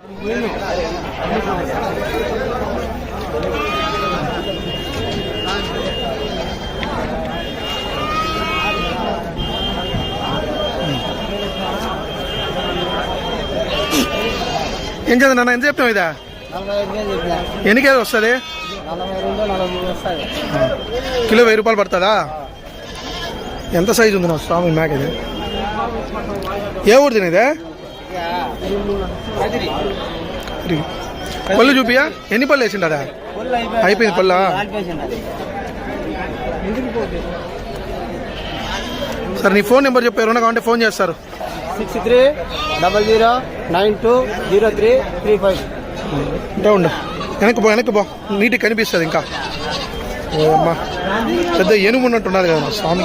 ఏం చదువు నాన్న, ఎంత చెప్తావు ఇదా? ఎన్ని కేజీ వస్తుంది? కిలో 1000 రూపాయలు పడుతుందా? ఎంత సైజు ఉంది నా స్వామి మేక ఇది? ఏ ఊరు తినేదే? పళ్ళు చూపియా, ఎన్ని పళ్ళు వేసిండా? అయిపోయింది పళ్ళ. సార్ నీ ఫోన్ నెంబర్ చెప్పారు, ఎవరైనా కావాలంటే ఫోన్ చేస్తారు. 6300920335. అంటే ఉండు, వెనక్కి పో, నీటికి కనిపిస్తుంది ఇంకా. అమ్మా పెద్ద ఏనుగు ఉన్నట్టున్నది కదా స్వామి.